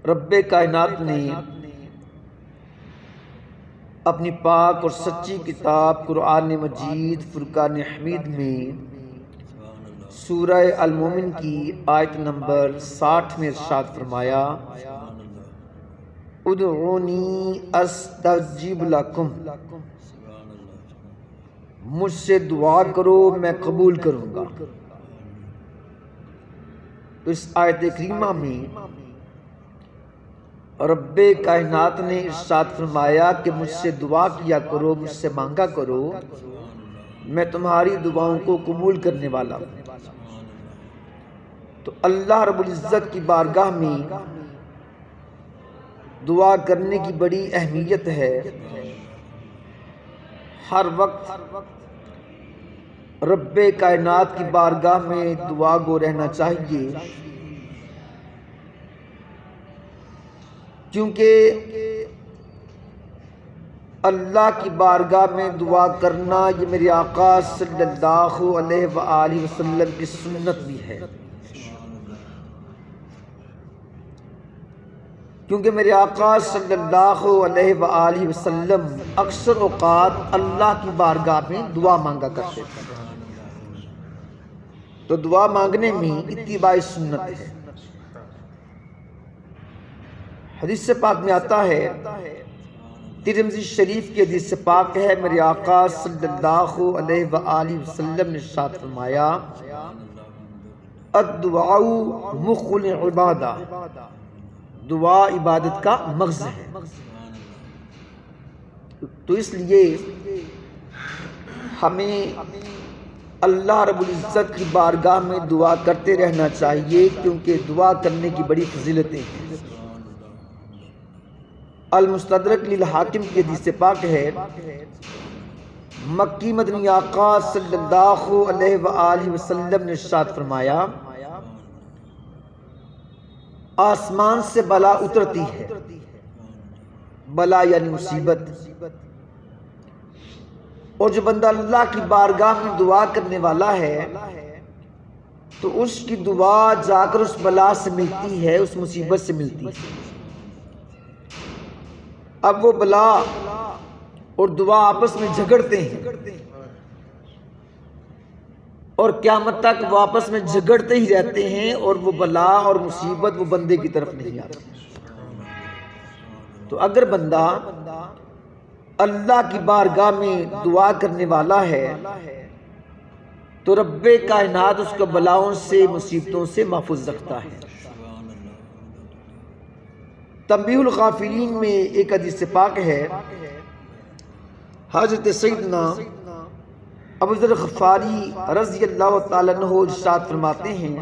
رب کائنات نے اپنی پاک اور سچی کتاب قرآن مجید فرقان حمید میں سورہ المومن کی آیت نمبر 60 میں ارشاد فرمایا، ادعونی استجب لکم، مجھ سے دعا کرو میں قبول کروں گا۔ تو اس آیت کریمہ میں رب کائنات نے ارشاد فرمایا کہ مجھ سے دعا کیا کرو، مجھ سے مانگا کرو، میں تمہاری دعاؤں کو قبول کرنے والا ہوں۔ تو اللہ رب العزت کی بارگاہ میں دعا کرنے کی بڑی اہمیت ہے۔ ہر وقت رب کائنات کی بارگاہ میں دعا گو رہنا چاہیے، کیونکہ اللہ کی بارگاہ میں دعا کرنا یہ میرے آقا صلی اللہ علیہ وآلہ وسلم کی سنت بھی ہے، کیونکہ میرے آقا صلی اللہ علیہ وآلہ وسلم اکثر اوقات اللہ کی بارگاہ میں دعا مانگا کرتے تھے۔ تو دعا مانگنے میں اتباع سنت ہے۔ حدیث پاک میں آتا ہے، ترمذی شریف کی حدیث پاک ہے، میرے آقا صلی اللہ علیہ وآلہ وسلم نے ارشاد فرمایا، الدعاء مخ العبادہ، دعا عبادت کا مغز ہے۔ تو اس لیے ہمیں اللہ رب العزت کی بارگاہ میں دعا کرتے رہنا چاہیے، کیونکہ دعا کرنے کی بڑی فضیلتیں ہیں۔ المستدرک للحاکم کی حدیث پاک ہے، مکی مدنی آقا صلی اللہ علیہ وآلہ وسلم نے ارشاد فرمایا، آسمان سے بلا اترتی ہے، بلا یعنی مصیبت، اور جو بندہ اللہ کی بارگاہ میں دعا کرنے والا ہے تو اس کی دعا جا کر اس بلا سے ملتی ہے، اس مصیبت سے ملتی ہے۔ اب وہ بلا اور دعا آپس میں جھگڑتے ہیں اور قیامت تک وہ آپس میں جھگڑتے ہی رہتے ہیں، اور وہ بلا اور مصیبت وہ بندے کی طرف نہیں آتی۔ تو اگر بندہ اللہ کی بارگاہ میں دعا کرنے والا ہے تو رب کائنات اس کو بلاؤں سے مصیبتوں سے محفوظ رکھتا ہے۔ تنبیہ الغافلین میں ایک حدیث پاک ہے، حضرت سیدنا ابو ذر غفاری رضی اللہ تعالیٰ عنہ ارشاد فرماتے ہیں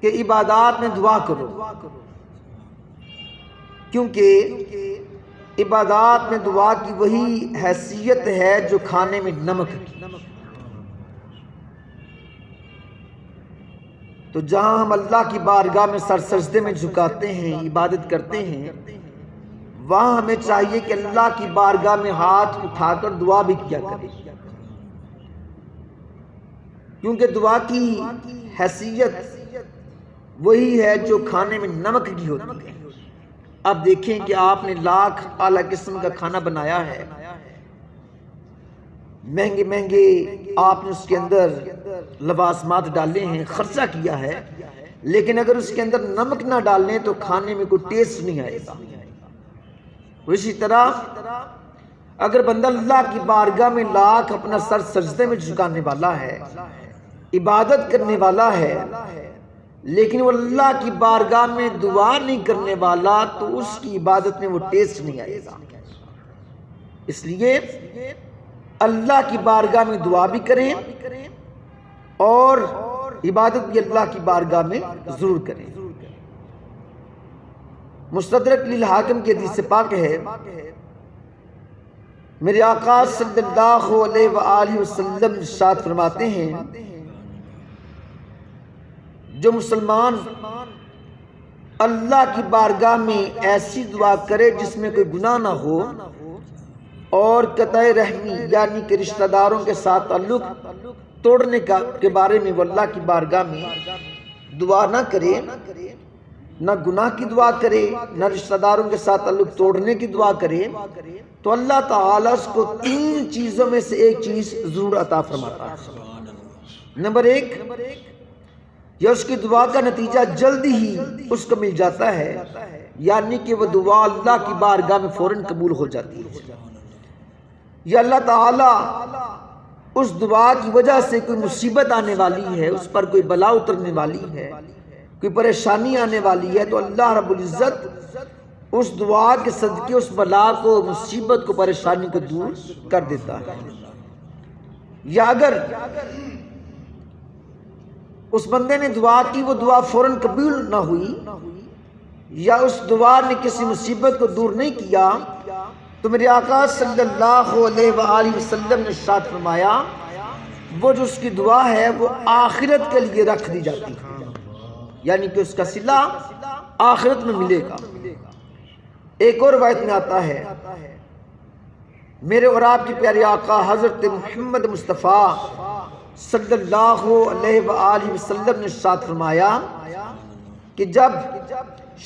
کہ عبادات میں دعا کرو، کیونکہ عبادات میں دعا کی وہی حیثیت ہے جو کھانے میں نمک کی۔ تو جہاں ہم اللہ کی بارگاہ میں سر سجدے میں جھکاتے ہیں، عبادت کرتے ہیں، وہاں ہمیں چاہیے کہ اللہ کی بارگاہ میں ہاتھ اٹھا کر دعا بھی کیا کریں، کیونکہ دعا کی حیثیت وہی ہے جو کھانے میں نمک کی ہوتی ہے۔ اب دیکھیں کہ آپ نے لاکھ اعلیٰ قسم کا کھانا بنایا ہے، مہنگے مہنگے آپ نے اس کے اندر لوازمات ڈالے ہیں، خرچہ کیا ہے، لیکن اگر اس کے اندر نمک نہ ڈالیں تو کھانے میں کوئی ٹیسٹ نہیں آئے گا۔ اسی طرح اگر بندہ اللہ کی بارگاہ میں لاکھ اپنا سر سجدے میں جھکانے والا ہے، عبادت کرنے والا ہے، لیکن وہ اللہ کی بارگاہ میں دعا نہیں کرنے والا تو اس کی عبادت میں وہ ٹیسٹ نہیں آئے گا۔ اس لیے اللہ کی بارگاہ میں دعا بھی کریں اور عبادت بھی اللہ کی بارگاہ میں ضرور کریں۔ مستدرک للحاکم کی حدیث پاک ہے، میرے آقا صلی اللہ علیہ وآلہ وسلم ارشاد فرماتے ہیں، جو مسلمان اللہ کی بارگاہ میں ایسی دعا کرے جس میں کوئی گناہ نہ ہو اور قطع رحمی یعنی کہ رشتہ داروں کے ساتھ تعلق توڑنے کے بارے میں وہ اللہ کی بارگاہ میں دعا نہ کرے نہ گناہ کی دعا کرے، نہ رشتہ داروں کے ساتھ تعلق توڑنے کی دعا کرے، تو اللہ تعالیٰ اس کو 3 چیزوں میں سے ایک چیز ضرور عطا فرماتا ہے۔ نمبر 1، یا اس کی دعا کا نتیجہ جلدی ہی اس کو مل جاتا ہے، یعنی کہ وہ دعا اللہ کی بارگاہ میں فوراً قبول ہو جاتی ہے، یا اللہ تعالیٰ اس دعا کی وجہ سے کوئی مصیبت آنے والی ہے، اس پر کوئی بلا اترنے والی ہے، کوئی پریشانی آنے والی ہے، تو اللہ رب العزت اس دعا کے صدقے اس بلا کو، مصیبت کو، پریشانی کو دور کر دیتا ہے۔ یا اگر اس بندے نے دعا کی، وہ دعا فوراً قبول نہ ہوئی، یا اس دعا نے کسی مصیبت کو دور نہیں کیا، تو میرے آقا صلی اللہ علیہ وآلہ وسلم نے ارشاد فرمایا، وہ جو اس کی دعا ہے وہ آخرت کے لیے رکھ دی جاتی ہے، یعنی کہ اس کا صلہ آخرت میں ملے گا۔ ایک اور روایت میں آتا ہے، میرے اور آپ کے پیارے آقا حضرت محمد مصطفیٰ صلی اللہ علیہ وآلہ وسلم نے ارشاد فرمایا کہ جب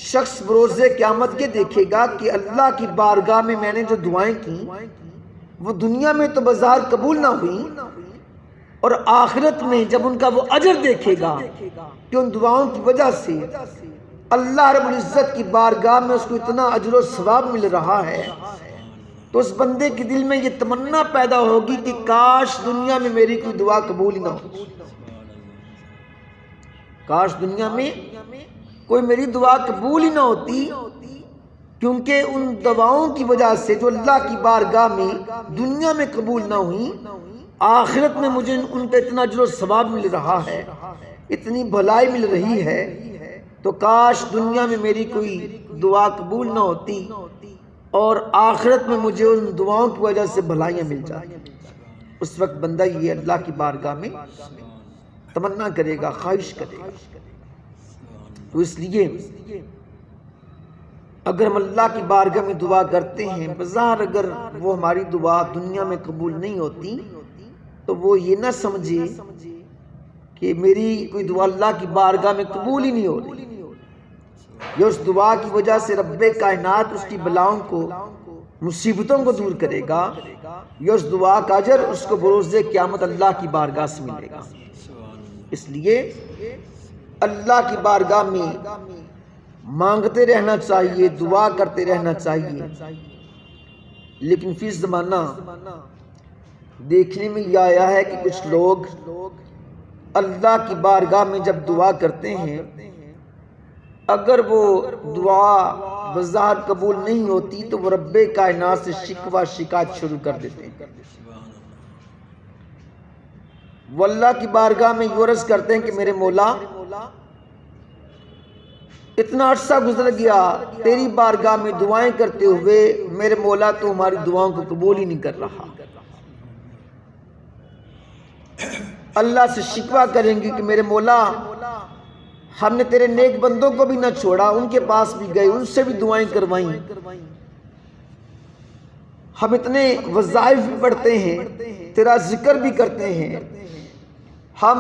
شخص بروز قیامت یہ دیکھے گا کہ اللہ کی بارگاہ میں میں نے جو دعائیں کی وہ دنیا میں تو بظاہر قبول نہ ہوئی، اور آخرت میں جب ان کا وہ اجر دیکھے گا کہ ان دعاؤں کی وجہ سے اللہ رب العزت کی بارگاہ میں اس کو اتنا اجر و ثواب مل رہا ہے، تو اس بندے کے دل میں یہ تمنا پیدا ہوگی کہ کاش دنیا میں میری کوئی دعا قبول ہی نہ ہو، کاش دنیا میں کوئی میری دعا قبول ہی نہ ہوتی، کیونکہ ان دعاؤں کی وجہ سے جو اللہ کی بارگاہ میں دنیا میں قبول نہ ہوئی، آخرت میں مجھے ان کا اتنا اجر و ثواب مل رہا ہے، اتنی بھلائی مل رہی ہے، تو کاش دنیا میں میری کوئی دعا قبول نہ ہوتی اور آخرت میں مجھے ان دعاؤں کی وجہ سے بھلائیاں مل جائیں۔ اس وقت بندہ یہ اللہ کی بارگاہ میں تمنا کرے گا، خواہش کرے گا۔ تو اس لیے اگر ہم اللہ کی بارگاہ میں دعا کرتے ہیں، بظاہر اگر وہ ہماری دعا دنیا میں قبول نہیں ہوتی، تو وہ یہ نہ سمجھے کہ میری کوئی دعا اللہ کی بارگاہ میں قبول ہی نہیں ہو رہی، یہ اس دعا کی وجہ سے رب کائنات اس کی بلاؤں کو، مصیبتوں کو دور کرے گا، یہ اس دعا کا اجر اس کو بروز قیامت اللہ کی بارگاہ سے ملے گا۔ اس لیے اللہ کی بارگاہ میں مانگتے رہنا چاہیے، دعا کرتے رہنا چاہیے، لیکن فی زمانہ دیکھنے میں یہ آیا ہے کہ کچھ لوگ اللہ کی بارگاہ میں جب دعا کرتے ہیں، اگر وہ دعا بظاہر قبول نہیں ہوتی تو وہ رب کائنات سے شکوہ شکایت شروع کر دیتے ہیں، وہ اللہ کی بارگاہ میں یہ عرض کرتے ہیں کہ میرے مولا اتنا عرصہ گزر گیا تیری بارگاہ میں دعائیں کرتے ہوئے، میرے مولا تو ہماری دعاؤں کو قبول ہی نہیں کر رہا۔ اللہ سے شکوہ کریں گے کہ میرے مولا ہم نے تیرے نیک بندوں کو بھی نہ چھوڑا، ان کے پاس بھی گئے، ان سے بھی دعائیں کروائیں، ہم اتنے وظائف بھی پڑھتے ہیں، تیرا ذکر بھی کرتے ہیں، ہم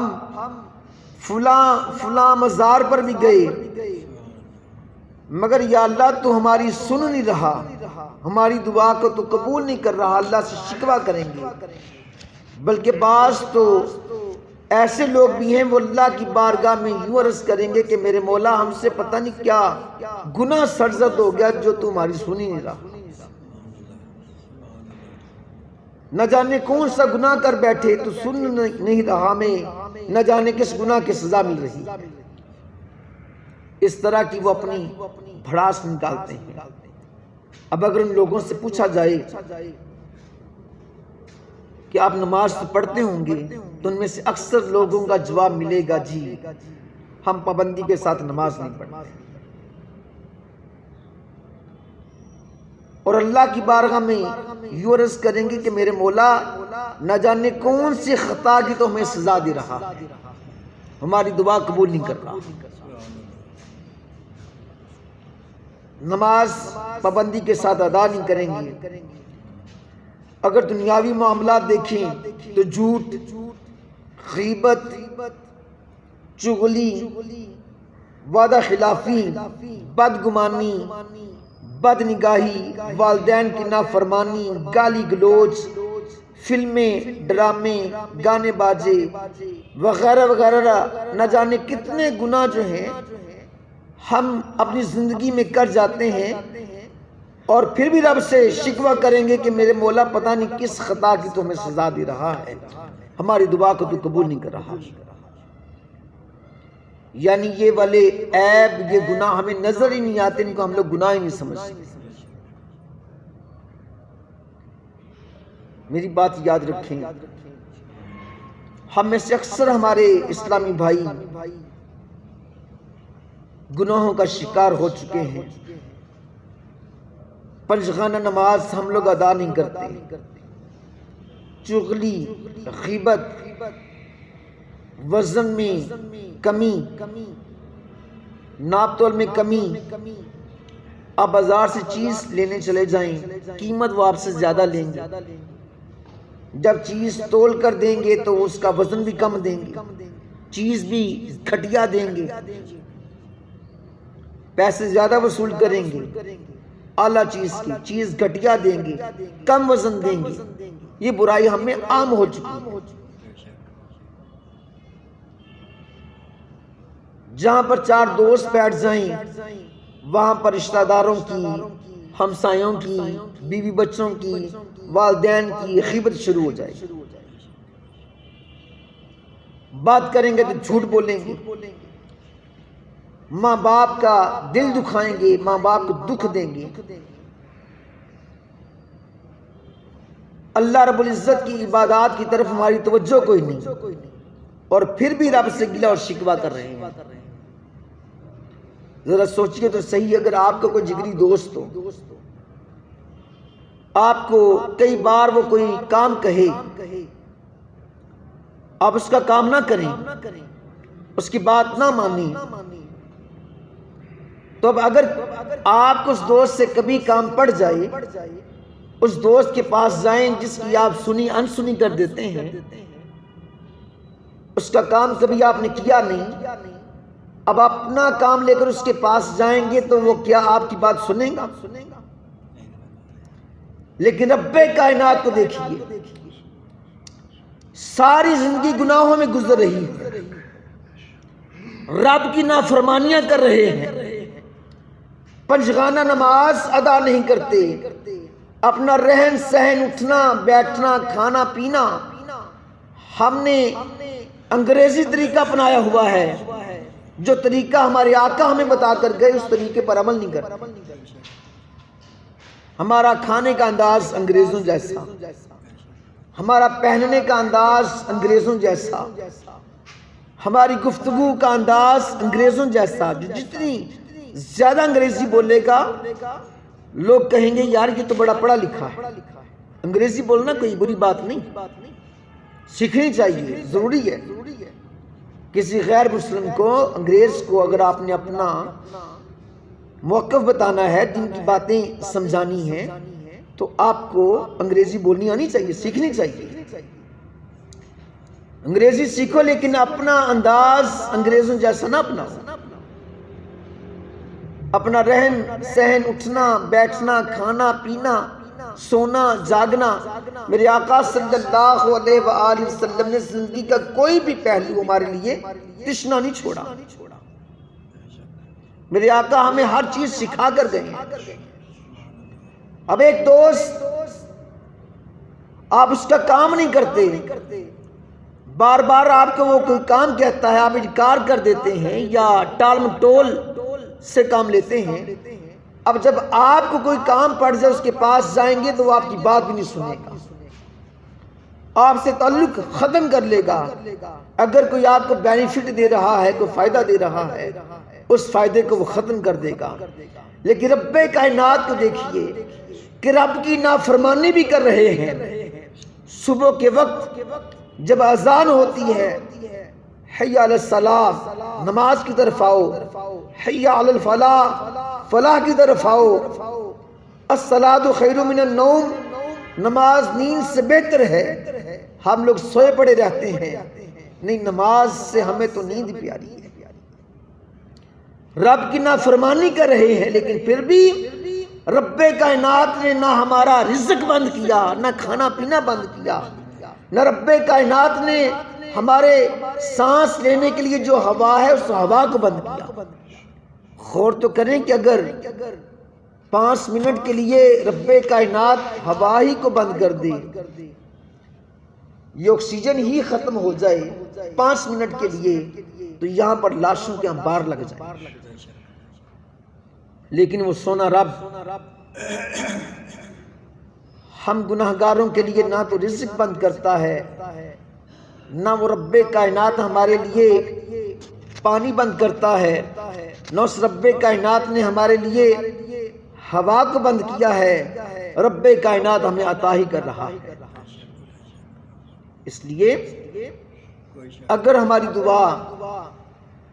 فلاں مزار پر بھی گئے، مگر یا اللہ تو ہماری سن نہیں رہا، ہماری دعا کو تو قبول نہیں کر رہا۔ اللہ سے شکوہ کریں گے۔ بلکہ بعض تو ایسے لوگ بھی ہیں، وہ اللہ کی بارگاہ میں یوں عرض کریں گے کہ میرے مولا ہم سے پتہ نہیں کیا گناہ سرزد ہو گیا جو تو ہماری سن ہی نہیں رہا، نہ جانے کون سا گناہ کر بیٹھے تو سن نہیں رہا، ہمیں نہ جانے کس گناہ کی سزا مل رہی۔ اس طرح کی وہ اپنی بھڑاس نکالتے ہیں۔ اب اگر ان لوگوں سے پوچھا جائے کہ آپ نماز تو پڑھتے ہوں گے، تو ان میں سے اکثر لوگوں کا جواب ملے گا جی ہم پابندی کے ساتھ نماز نہیں پڑھتے، اور اللہ کی بارگاہ میں یوں عرض کریں گے کہ میرے مولا نہ جانے کون سی خطا کی تو ہمیں سزا دے رہا، ہماری دعا قبول نہیں کر رہا۔ نماز پابندی کے ساتھ ادا نہیں کریں گے۔ اگر دنیاوی معاملات دیکھیں تو جھوٹ، غیبت، چغلی، وعدہ خلافی، بدگمانی، بد نگاہی، والدین کی نافرمانی، گالی گلوچ، فلمیں، ڈرامے، گانے باجے وغیرہ وغیرہ، نہ جانے کتنے گناہ جو ہیں ہم اپنی زندگی میں کر جاتے ہیں، اور پھر بھی رب سے شکوہ کریں گے کہ میرے مولا پتہ نہیں کس خطا کی تو ہمیں سزا دے رہا ہے، ہماری دعا کو تو قبول نہیں کر رہا۔ یعنی یہ والے عیب، یہ گناہ ہمیں نظر ہی نہیں آتے، ان کو ہم لوگ گناہ ہی نہیں سمجھتے۔ میری بات یاد رکھیں، ہم میں سے اکثر ہمارے اسلامی بھائی گناہوں کا شکار ہو چکے ہیں۔ پنجگانہ نماز ہم لوگ ادا نہیں کرتے، چغلی، غیبت، وزن میں کمی، ناپ تول میں کمی، آپ بازار سے چیز لینے چلے جائیں، قیمت وہ آپ سے زیادہ لیں گے، جب چیز تول کر دیں گے تو اس کا وزن بھی کم دیں گے، چیز بھی گھٹیا دیں گے، پیسے زیادہ وصول کریں گے، اعلیٰ چیز کی چیز گھٹیا دیں گے، کم وزن دیں گے۔ یہ برائی ہم میں عام ہو چکی ہے۔ جہاں پر چار دوست بیٹھ جائیں وہاں پر رشتہ داروں کی، ہمسایوں کی، بیوی بچوں کی، والدین کی غیبت شروع ہو جائے، بات کریں گے تو جھوٹ بولیں گے، ماں باپ کا دل دکھائیں گے، ماں باپ کو دکھ دیں گے، اللہ رب العزت کی عبادات کی طرف ہماری توجہ کوئی نہیں، اور پھر بھی رب سے گلہ اور شکوہ کر رہے ہیں۔ ذرا سوچئے تو صحیح، اگر آپ کا کوئی جگری دوست ہو، آپ کو کئی بار وہ کوئی کام کہے، آپ اس کا کام نہ کریں، اس کی بات نہ مانیں، تو اب اگر آپ کو اس دوست سے کبھی کام پڑ جائے، اس دوست کے پاس جائیں جس کی آپ سنی انسنی کر دیتے ہیں، اس کا کام کبھی آپ نے کیا نہیں، اب اپنا کام لے کر اس کے پاس جائیں گے تو وہ کیا آپ کی بات سنیں گا؟ لیکن رب کائنات کو دیکھیے، ساری زندگی گناہوں میں گزر رہی ہے، رب کی نافرمانیاں کر رہے ہیں، پنجگانہ نماز ادا نہیں کرتے، اپنا رہن سہن، اٹھنا بیٹھنا، کھانا پینا ہم نے انگریزی طریقہ اپنایا ہوا ہے، جو طریقہ ہمارے آقا ہمیں بتا کر گئے اس طریقے پر عمل نہیں کرتے۔ ہمارا کھانے کا انداز انگریزوں جیسا، ہمارا پہننے کا انداز انگریزوں جیسا، ہماری گفتگو کا انداز انگریزوں جیسا، جو جتنی زیادہ انگریزی بولے گا لوگ کہیں گے یار یہ تو بڑا پڑھا لکھا ہے۔ انگریزی بولنا کوئی بری بات نہیں، سیکھنی چاہیے، ضروری ہے۔ کسی غیر مسلم کو، انگریز کو اگر آپ نے اپنا موقف بتانا ہے، دین کی باتیں سمجھانی ہیں، تو آپ کو انگریزی بولنی آنی چاہیے، سیکھنی چاہیے۔ انگریزی سیکھو لیکن اپنا انداز انگریزوں جیسا نہ اپناؤ، اپنا رہن سہن، اٹھنا بیٹھنا، کھانا پینا، سونا جاگنا، میرے آقا صلی اللہ علیہ وآلہ وسلم نے زندگی کا کوئی بھی پہلو ہمارے لیے تشنا نہیں چھوڑا۔ میرے آقا ہمیں ہر چیز سکھا کر گئے ہیں۔ اب ایک دوست آپ اس کا کام نہیں کرتے، بار بار آپ کو وہ کوئی کام کہتا ہے، آپ انکار کر دیتے ہیں یا ٹال مٹول سے کام لیتے ہیں، اب جب آپ کو کوئی کام پڑ جائے اس کے پاس جائیں گے تو وہ آپ کی بات بھی نہیں سنے گا، آپ سے تعلق ختم کر لے گا۔ اگر کوئی آپ کو بینیفٹ دے رہا ہے، کوئی فائدہ دے رہا ہے، اس فائدے کو وہ ختم کر دے گا۔ لیکن رب کائنات کو دیکھیے کہ رب کی نافرمانی بھی کر رہے ہیں۔ صبح کے وقت جب اذان ہوتی ہے، حی علی الصلاۃ، نماز کی طرف آؤ، حی علی الفلاح، فلاح کی طرف آؤ، الصلاۃ خیر من النوم، نماز نیند سے بہتر ہے۔ ہم لوگ سوئے پڑے رہتے ہیں، نہیں، نماز سے ہمیں تو نیند پیاری ہے۔ رب کی نافرمانی کر رہے ہیں، لیکن پھر بھی رب کائنات نے نہ ہمارا رزق بند کیا، نہ کھانا پینا بند کیا، نہ رب کائنات نے ہمارے سانس لینے کے لیے جو ہوا ہے اس ہوا کو بند کیا۔ غور تو کریں کہ اگر 5 منٹ کے لیے رب کائنات ہوا ہی کو بند کر دے، یہ آکسیجن ہی ختم ہو جائے 5 منٹ کے لیے، تو یہاں پر لاشوں کے انبار لگ جائیں۔ لیکن وہ سونا رب ہم گناہگاروں کے لیے نہ تو رزق بند کرتا ہے، نہ وہ رب کائنات ہمارے لیے پانی بند کرتا ہے، نہ اس رب کائنات نے ہمارے لیے ہوا کو بند کیا ہے۔ رب کائنات ہمیں عطا ہی کر رہا ہے۔ اس لیے اگر ہماری دعا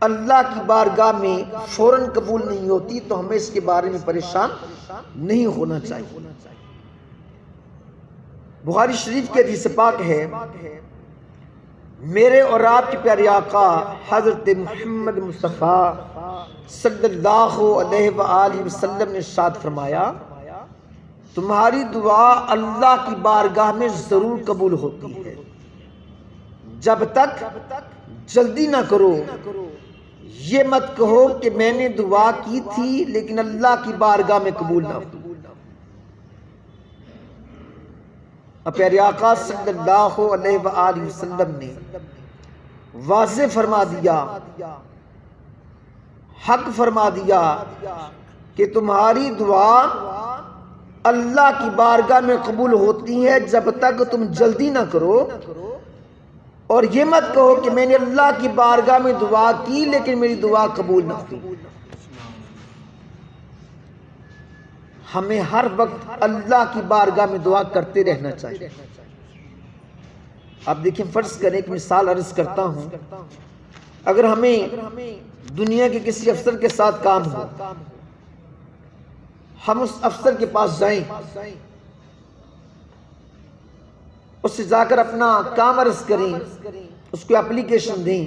اللہ کی بارگاہ میں فوراً قبول نہیں ہوتی تو ہمیں اس کے بارے میں پریشان نہیں ہونا چاہیے۔ بخاری شریف کے حدیث پاک ہے، میرے اور آپ کے پیارے آقا حضرت محمد مصطفیٰ صلی اللہ علیہ وآلہ وسلم نے ارشاد فرمایا، تمہاری دعا اللہ کی بارگاہ میں ضرور قبول ہوتی ہے، جب تک جلدی نہ کرو، یہ مت کہو کہ میں نے دعا کی تھی لیکن اللہ کی بارگاہ میں قبول نہ ہوئی۔ پیارے آقا صلی اللہ علیہ وآلہ وسلم نے واضح فرما دیا، حق فرما دیا کہ تمہاری دعا اللہ کی بارگاہ میں قبول ہوتی ہے جب تک تم جلدی نہ کرو، اور یہ مت کہو کہ میں نے اللہ کی بارگاہ میں دعا کی لیکن میری دعا قبول نہ ہوئی۔ ہمیں ہر وقت اللہ کی بارگاہ میں دعا کرتے رہنا چاہیے۔ اب دیکھیں، فرض کریں ایک مثال عرض کرتا ہوں، اگر ہمیں دنیا کے کسی افسر کے ساتھ کام ہو، ہم اس افسر کے پاس جائیں، اس سے جا کر اپنا کام عرض کریں، اس کو اپلیکیشن دیں،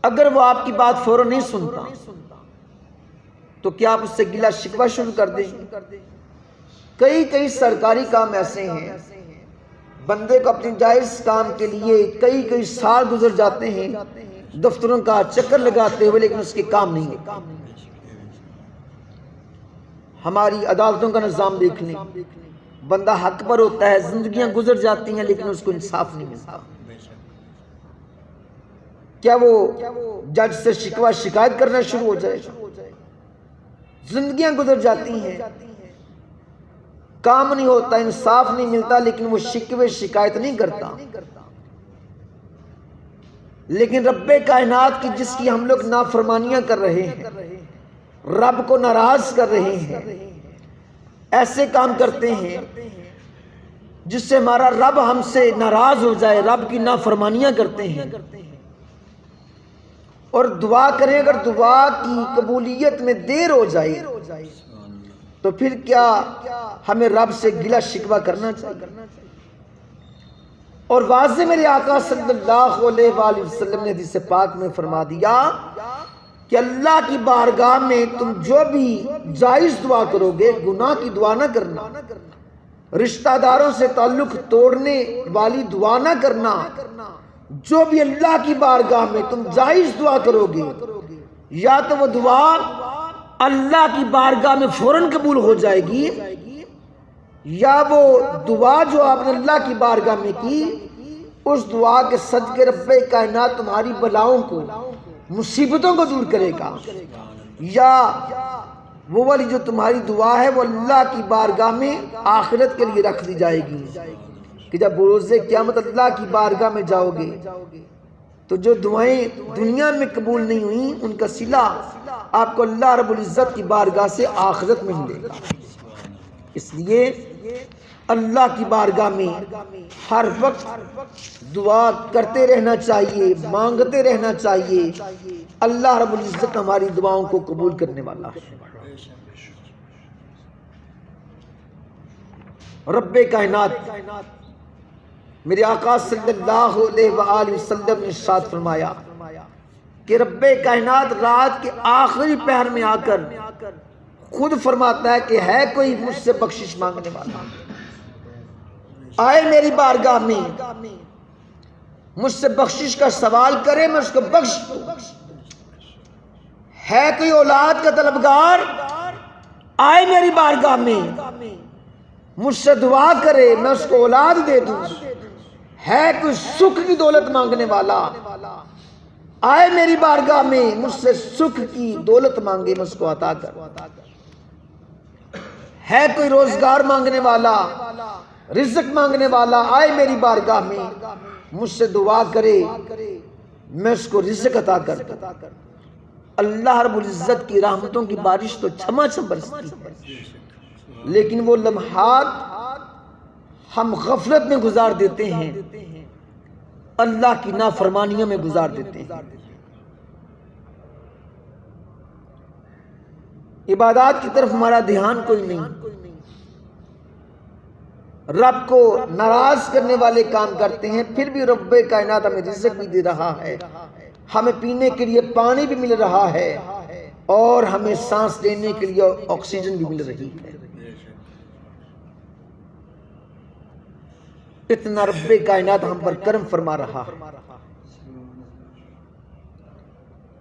اگر وہ آپ کی بات فوراً نہیں سنتا تو کیا آپ اس سے گلہ شکوہ شروع کر دیں؟ کئی سرکاری کام ایسے ہیں، بندے کو اپنے جائز کام کے لیے کئی سال گزر جاتے ہیں دفتروں کا چکر لگاتے ہوئے، لیکن اس کے کام نہیں ہوتے۔ ہماری عدالتوں کا نظام دیکھ لیں، بندہ حق پر ہوتا ہے، زندگیاں گزر جاتی ہیں لیکن اس کو انصاف نہیں ملتا۔ کیا وہ جج سے شکوہ شکایت کرنا شروع ہو جائے گا؟ زندگیاں گزر جاتی ہیں، کام نہیں ہوتا، انصاف نہیں ملتا، لیکن وہ شکوے شکایت نہیں کرتا۔ لیکن رب کائنات کی جس کی ہم لوگ نافرمانیاں کر رہے ہیں، رب کو ناراض کر رہے ہیں، ایسے کام کرتے ہیں جس سے ہمارا رب ہم سے ناراض ہو جائے، رب کی نافرمانیاں کرتے ہیں، اور دعا کریں، اگر دعا کی قبولیت میں دیر ہو جائے تو پھر کیا ہمیں رب سے گلہ شکوہ کرنا چاہیے؟ اور واضح میرے آقا صلی اللہ علیہ وآلہ وسلم نے حدیث پاک میں فرما دیا کہ اللہ کی بارگاہ میں تم جو بھی جائز دعا کرو گے، گناہ کی دعا نہ کرنا، رشتہ داروں سے تعلق توڑنے والی دعا نہ کرنا، جو بھی اللہ کی بارگاہ میں تم جائز دعا کرو گے، یا تو وہ دعا اللہ کی بارگاہ میں فوراً قبول ہو جائے گی، یا وہ دعا جو آپ نے اللہ کی بارگاہ میں کی، اس دعا کے صدقے رب کائنات تمہاری بلاؤں کو، مصیبتوں کو دور کرے گا، یا وہ والی جو تمہاری دعا ہے وہ اللہ کی بارگاہ میں آخرت کے لیے رکھ دی جائے گی، کہ جب بروز قیامت اللہ کی بارگاہ میں جاؤ گے تو جو دعائیں دنیا میں قبول نہیں ہوئیں ان کا صلہ آپ کو اللہ رب العزت کی بارگاہ سے آخرت میں ملے گا۔ اس لیے اللہ کی بارگاہ میں ہر وقت دعا کرتے رہنا چاہیے، مانگتے رہنا چاہیے۔ اللہ رب العزت ہماری دعاؤں کو قبول کرنے والا ہے۔ رب کائنات میرے آقا صلی اللہ علیہ وآلہ وسلم نے ارشاد فرمایا کہ رب کائنات رات کے آخری پہر میں آ کر خود فرماتا ہے کہ ہے کوئی مجھ سے بخشش مانگنے والا، آئے میری بارگاہ میں مجھ سے بخشش کا سوال کرے، میں اس کو بخش دوں۔ ہے کوئی اولاد کا طلبگار، آئے میری بارگاہ میں مجھ سے دعا کرے، میں اس کو اولاد دے دوں۔ ہے کوئی سکھ کی دولت مانگنے والا، آئے میری بارگاہ میں مجھ سے سکھ کی دولت مانگے، میں اس کو عطا کروں۔ ہے کوئی روزگار مانگنے والا، رزق مانگنے والا، آئے میری بارگاہ میں مجھ سے دعا کرے، میں اس کو رزق عطا کر دوں۔ اللہ رب العزت کی رحمتوں کی بارش تو چھما چھم برستی ہے، لیکن وہ لمحات ہم غفلت میں گزار دیتے ہیں، اللہ کی نافرمانیوں میں گزار دیتے ہیں۔ عبادات کی طرف ہمارا دھیان کوئی نہیں، رب کو ناراض کرنے والے کام کرتے ہیں، پھر بھی رب کائنات ہمیں رزق بھی دے رہا ہے، ہمیں پینے کے لیے پانی بھی مل رہا ہے، اور ہمیں سانس لینے کے لیے آکسیجن بھی مل رہی ہے۔ اتنا رب کائنات ہم پر کرم فرما رہا ہے۔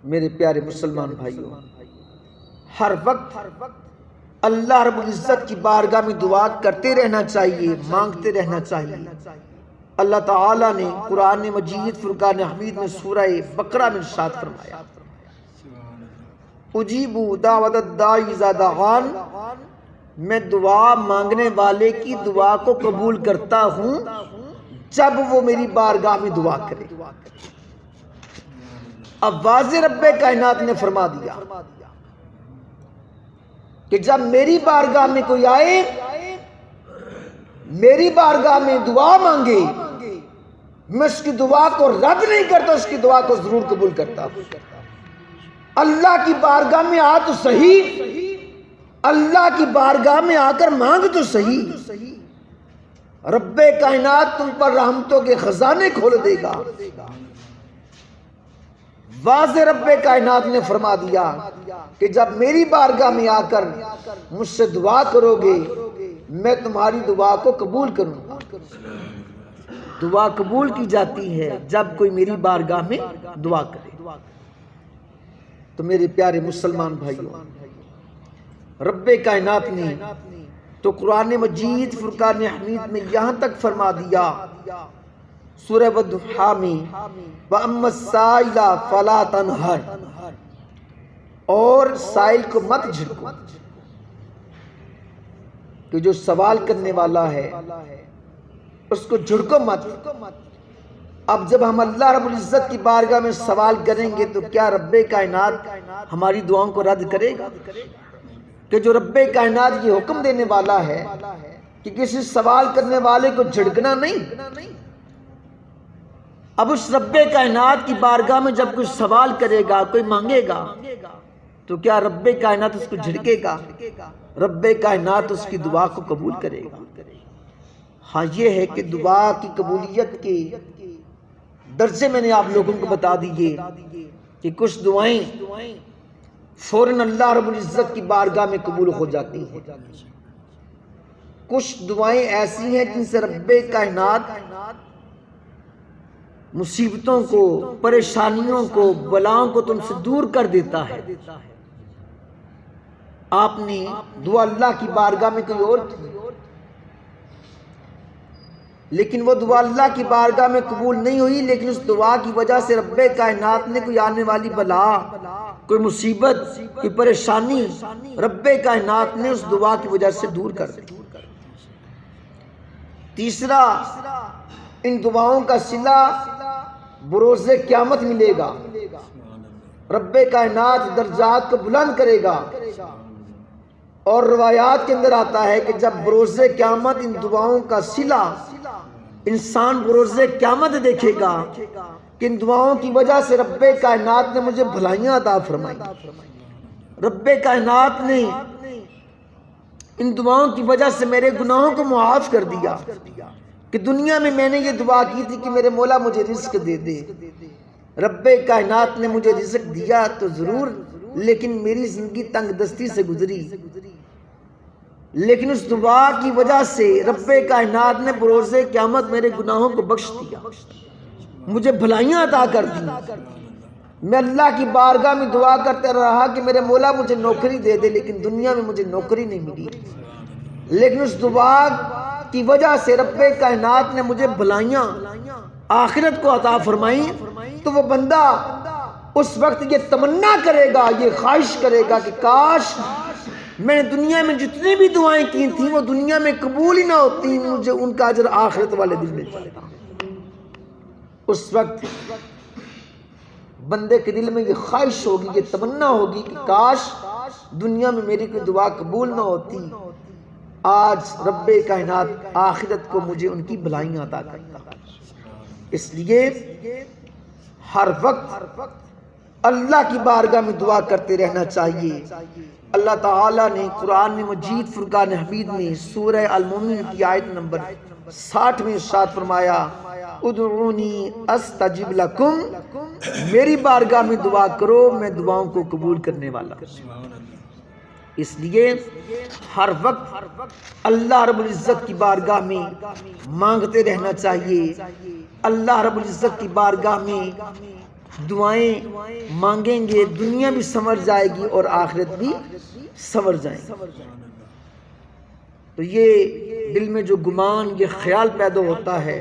میرے پیارے مسلمان بھائیوں، ہر وقت اللہ رب العزت کی بارگاہ میں دعا کرتے رہنا چاہیے، مانگتے رہنا چاہیے۔ اللہ تعالیٰ نے قرآن مجید فرقان حمید میں سورہ بقرہ میں ارشاد فرمایا، اجیبوا دعوت الداعی اذا دعان، میں دعا مانگنے والے کی دعا کو قبول کرتا ہوں جب وہ میری بارگاہ میں دعا کرے۔ اب واضح رب کائنات نے فرما دیا کہ جب میری بارگاہ میں کوئی آئے، میری بارگاہ میں دعا مانگے، میں اس کی دعا کو رد نہیں کرتا، اس کی دعا کو ضرور قبول کرتا ہوں۔ اللہ کی بارگاہ میں آ تو صحیح، اللہ کی بارگاہ میں آ کر مانگ تو صحیح، رب کائنات تم پر رحمتوں کے خزانے کھول دے گا۔ واضح رب کائنات نے فرما دیا کہ جب میری بارگاہ میں آ کر مجھ سے دعا کرو گے، میں تمہاری دعا کو قبول کروں گا۔ دعا قبول کی جاتی ہے جب کوئی میری بارگاہ میں دعا کرے۔ تو میرے پیارے مسلمان بھائیوں، رب کائنات نے تو قرآن مجید فرقان حمید میں یہاں تک فرما دیا سورہ والضحیٰ میں، وَأَمَّا السَّائِلَ فَلَا تَنْهَرْ، اور سائل کو مت جھڑکو، کہ جو سوال کرنے والا ہے اس کو جھڑکو مت۔ اب جب ہم اللہ رب العزت کی بارگاہ میں سوال کریں گے تو کیا رب کائنات ہماری دعاؤں کو رد کرے گا؟ کہ جو رب کائنات یہ حکم دینے والا ہے کہ کسی سوال کرنے والے کو جھڑکنا نہیں، اب اس رب کائنات کی بارگاہ میں جب کوئی سوال کرے گا، کوئی مانگے گا، تو کیا رب کائنات اس کو جھڑکے گا؟ رب کائنات اس کی دعا کو قبول کرے گا۔ ہاں یہ ہے کہ دعا کی قبولیت کے درجے میں نے آپ لوگوں کو بتا دیے کہ کچھ دعائیں فوراً اللہ رب العزت کی بارگاہ میں قبول ہو جاتی ہیں، کچھ دعائیں ایسی ہیں جن سے رب کائنات مصیبتوں کو، پریشانیوں کو، بلاؤں کو تم سے دور کر دیتا ہے۔ آپ نے دعا اللہ کی بارگاہ میں کوئی اور تھی، لیکن وہ دعا اللہ کی بارگاہ میں قبول نہیں ہوئی، لیکن اس دعا کی وجہ سے رب کائنات نے کوئی آنے والی بلا، کوئی مصیبت، کوئی پریشانی رب کائنات نے اس دعا کی وجہ سے دور کر دی۔ تیسرا، ان دعاؤں کا صلہ بروز قیامت ملے گا، رب کائنات درجات کو بلند کرے گا، اور روایات کے اندر آتا ہے کہ جب بروز قیامت ان دعاؤں کا صلہ انسان بروز قیامت دیکھے گا کہ ان دعاؤں کی وجہ سے رب کائنات نے مجھے بھلائیاں عطا فرمائی، رب کائنات نے ان دعاؤں کی وجہ سے میرے گناہوں کو معاف کر دیا، کہ دنیا میں میں نے یہ دعا کی تھی کہ میرے مولا مجھے رزق دے دے، رب کائنات نے مجھے رزق دیا تو ضرور، لیکن میری زندگی تنگ دستی سے گزری، لیکن اس دعا کی وجہ سے رب کائنات نے بروز قیامت میرے گناہوں کو بخش دیا، مجھے بھلائیاں عطا کر دی۔ میں اللہ کی بارگاہ میں دعا کرتے رہا کہ میرے مولا مجھے نوکری دے دے، لیکن دنیا میں مجھے نوکری نہیں ملی، لیکن اس دعا کی وجہ سے رب کائنات نے مجھے بھلائیاں آخرت کو عطا فرمائی۔ تو وہ بندہ اس وقت یہ تمنا کرے گا، یہ خواہش کرے گا کہ کاش میں نے دنیا میں جتنی بھی دعائیں کی تھیں وہ دنیا میں قبول ہی نہ ہوتی، مجھے ان کا اجر آخرت والے دن مل جاتا۔ اس وقت بندے کے دل میں یہ خواہش ہوگی، یہ تمنا ہوگی کہ کاش دنیا میں میری کوئی دعا قبول نہ ہوتی، آج رب کائنات آخرت کو مجھے ان کی بھلائیاں عطا کرتا۔ اس لیے ہر وقت اللہ کی بارگاہ میں دعا کرتے رہنا چاہیے۔ اللہ تعالیٰ نے قرآن مجید فرقان حمید میں سورہ المومن کی آیت نمبر 60 میں ارشاد فرمایا، ادعونی استجب لکم، میری بارگاہ میں دعا کرو، میں دعاؤں کو قبول کرنے والا۔ اس لیے ہر وقت اللہ رب العزت کی بارگاہ میں مانگتے رہنا چاہیے۔ اللہ رب العزت کی بارگاہ میں دعائیں مانگیں گے، دنیا بھی سنور جائے گی اور آخرت بھی سنور جائے گی۔ تو یہ دل میں جو گمان، یہ خیال پیدا ہوتا ہے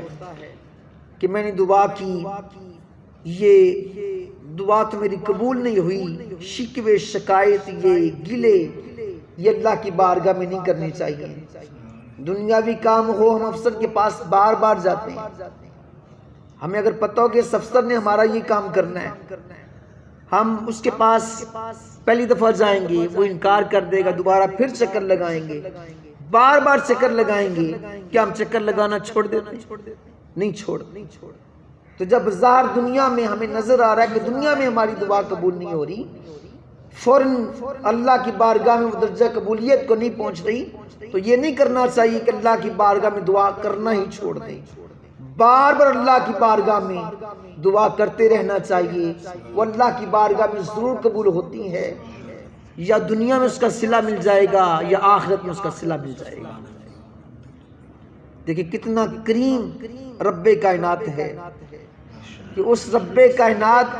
کہ میں نے دعا کی، یہ دعا تو میری قبول نہیں ہوئی، شکوے شکایت، یہ گلے، یہ اللہ کی بارگاہ میں نہیں کرنی چاہیے۔ دنیاوی کام ہو، ہم افسر کے پاس بار بار جاتے ہیں، ہمیں اگر پتہ ہو کہ اس افسر نے ہمارا یہ کام کرنا ہے، ہم اس کے پاس پہلی دفعہ جائیں گے، وہ انکار کر دے گا، دوبارہ پھر چکر لگائیں گے، بار بار چکر لگائیں گے۔ کیا ہم چکر لگانا چھوڑ دیتے ہیں؟ نہیں چھوڑ۔ تو جب ظاہر دنیا میں ہمیں نظر آ رہا ہے کہ دنیا میں ہماری دعا قبول نہیں ہو رہی، فوراً اللہ کی بارگاہ میں وہ درجہ قبولیت کو نہیں پہنچ رہی، تو یہ نہیں کرنا چاہیے کہ اللہ کی بارگاہ میں دعا کرنا ہی چھوڑ دیں۔ بار بار اللہ کی بارگاہ میں دعا کرتے رہنا چاہیے۔ وہ اللہ کی بارگاہ میں ضرور قبول ہوتی ہے، یا دنیا میں اس کا صلہ مل جائے گا یا آخرت میں اس کا صلہ مل جائے گا۔ دیکھیں کتنا کریم رب کائنات ہے کہ اس رب کائنات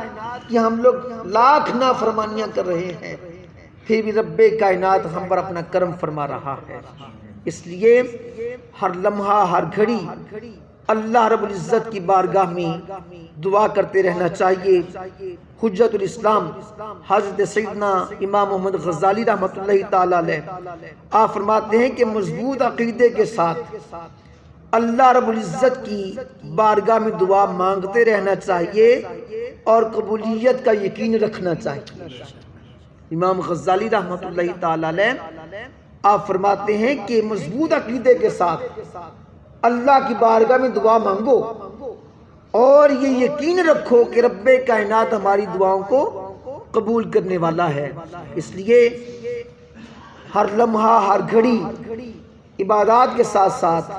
کی ہم لوگ لاکھ نافرمانیاں کر رہے ہیں، پھر بھی رب کائنات ہم پر اپنا کرم فرما رہا ہے۔ اس لیے ہر لمحہ، ہر گھڑی اللہ رب العزت کی بارگاہ میں دعا کرتے رہنا چاہیے۔ حجت الاسلام حضرت سیدنا امام محمد غزالی رحمۃ اللہ تعالی علیہ آپ فرماتے ہیں کہ مضبوط عقیدے کے ساتھ اللہ رب العزت کی بارگاہ میں دعا مانگتے رہنا چاہیے اور قبولیت کا یقین رکھنا چاہیے۔ امام غزالی رحمۃ اللہ تعالی علیہ آپ فرماتے ہیں کہ مضبوط عقیدے کے ساتھ اللہ کی بارگاہ میں دعا مانگو اور یہ یقین رکھو کہ رب کائنات ہماری دعاؤں کو قبول کرنے والا ہے۔ اس لیے ہر لمحہ، ہر گھڑی عبادات کے ساتھ ساتھ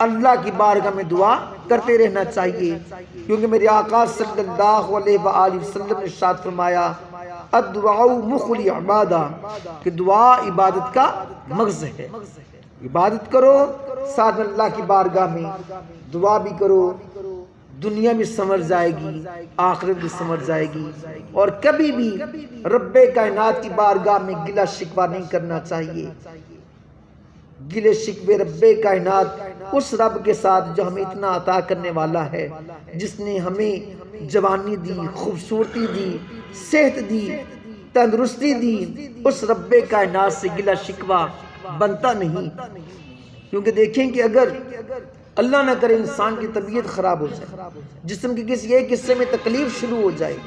اللہ کی بارگاہ میں دعا کرتے رہنا چاہیے، کیونکہ میرے آقا صلی اللہ علیہ وآلہ وسلم نے ارشاد فرمایا، الدعاء مخ العبادہ، کہ دعا عبادت کا مغز ہے۔ عبادت کرو، ساتھ میں اللہ کی بارگاہ میں دعا بھی کرو، دنیا بھی سنور جائے گی، آخرت بھی سنور جائے گی۔ اور کبھی بھی رب کائنات کی بارگاہ میں گلہ شکوہ نہیں کرنا چاہیے۔ گلے شکوے رب کائنات اس رب کے ساتھ جو ہمیں اتنا عطا کرنے والا ہے، جس نے ہمیں جوانی دی، خوبصورتی دی، صحت دی، تندرستی دی، اس رب کائنات سے گلہ شکوہ بنتا نہیں۔ کیونکہ دیکھیں کہ اگر اللہ نہ کرے انسان کی طبیعت خراب ہو جائے، جسم کے کسی ایک حصے میں تکلیف شروع ہو جائے،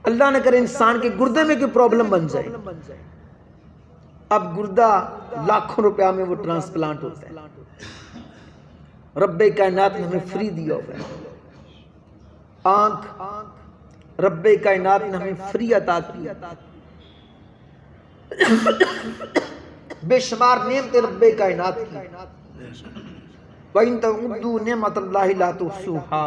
اللہ نہ کرے انسان کے گردے میں کوئی پرابلم بن جائے، اب گردہ لاکھوں روپیہ میں وہ ٹرانسپلانٹ ہوتا ہے، رب کائنات نے ہمیں فری دیا ہوا ہے۔ آنکھ رب کائنات نے ہمیں فری عطا کی، بے شمار نعمتیں رب کائنات کی۔ وَإِن تَعُدُّوا نِعْمَتَ اللَّهِ لَا تُحْصُوهَا،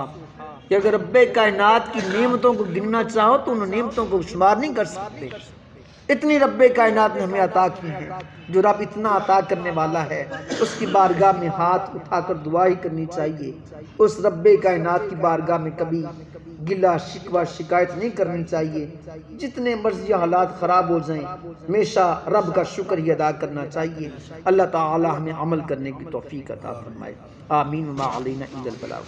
کہ اگر رب کائنات کی نعمتوں کو گننا چاہو تو ان نعمتوں کو شمار نہیں کر سکتے. اتنی رب کائنات نے ہمیں عطا کی ہیں. جو رب اتنا عطا کرنے والا ہے اس کی بارگاہ میں ہاتھ اٹھا کر دعا ہی کرنی چاہیے. اس رب کائنات کی بارگاہ میں کبھی گلہ شکوہ شکایت نہیں کرنی چاہیے. جتنے مرضی حالات خراب ہو جائیں ہمیشہ رب کا شکر ہی ادا کرنا چاہیے. اللہ تعالی ہمیں عمل کرنے کی توفیق عطا فرمائے. آمین. وما علینا الا البلاغ.